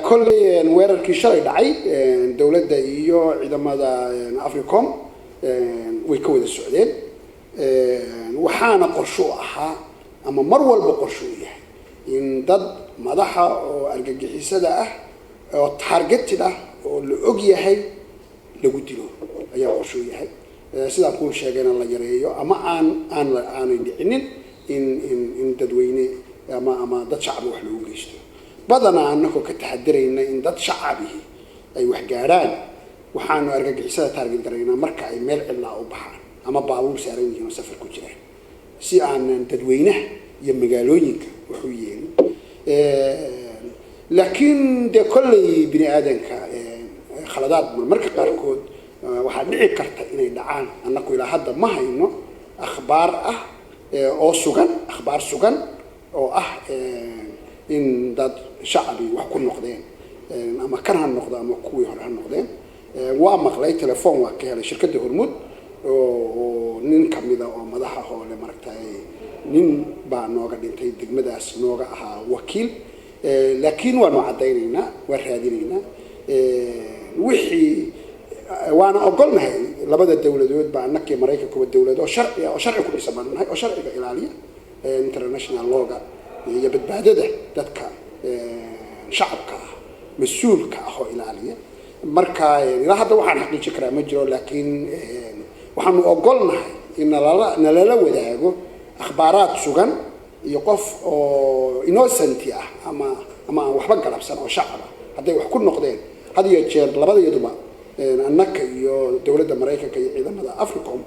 كل وير كيشاي دعي دولة إيو عندما أفريقيا ويكون السعوديين وحنا قرشوها أما مرول بقرشوية إن ضد مضحى أرجع حسده أو تارجت ده والأجية هي لقتلوا أي قرشوية هي سيدا كل شيء جانا الله جريء أما أن إن تدويني أما ضد شعب وحلو جيشته بدنا أنكم كتحدرين إن ضد شعبه أي وحجاران وحنا أرجع حسده تارجت درينا مركع يمل إلا أو بحر أما بعضهم سعرين يجون سفر كجرا سي عن تدوينه يمجالوينك وحويين لكن ده كل بني آدم خلادات من مركز قاركود وحد عكرت إنه يدعان أنك إلى هذا ما هي إنه أخبار أو سجن أخبار سجن أو إن ده شعبي وحكون نقدين أما كان هالنقدة أما كوي هالنقدين وأما خلي تلفون وكهلا شركة هرمود nin kamida oo madaxa hoole martay nin baa nooga dhintay degmadaas nooga ahaa wakiil laakiin waanu cadeynayna waa raadinayna wixii waana ogolnahay labada dawladood baa annakii Mareykanka kuwa dawlad oo sharci ku dhisanay oo sharciga ilaaliya international lawga iyo badbaadada dadka shacabka mas'uulka ah oo ilaaliya marka ilaa hadda waxaan xaqiijin karaa ma jiro laakiin waxaanu ogolnahay in nalala wadaago akhbaaraad sugan iyo qof oo innocent ah ama waxba galabsan oo shacab ah haday wax ku noqdeen had iyo jeer labadeeduba annaka iyo dawladda Mareykanka iyo ciidamada Africom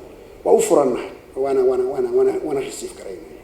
waa u furanahay waana receive gareynaa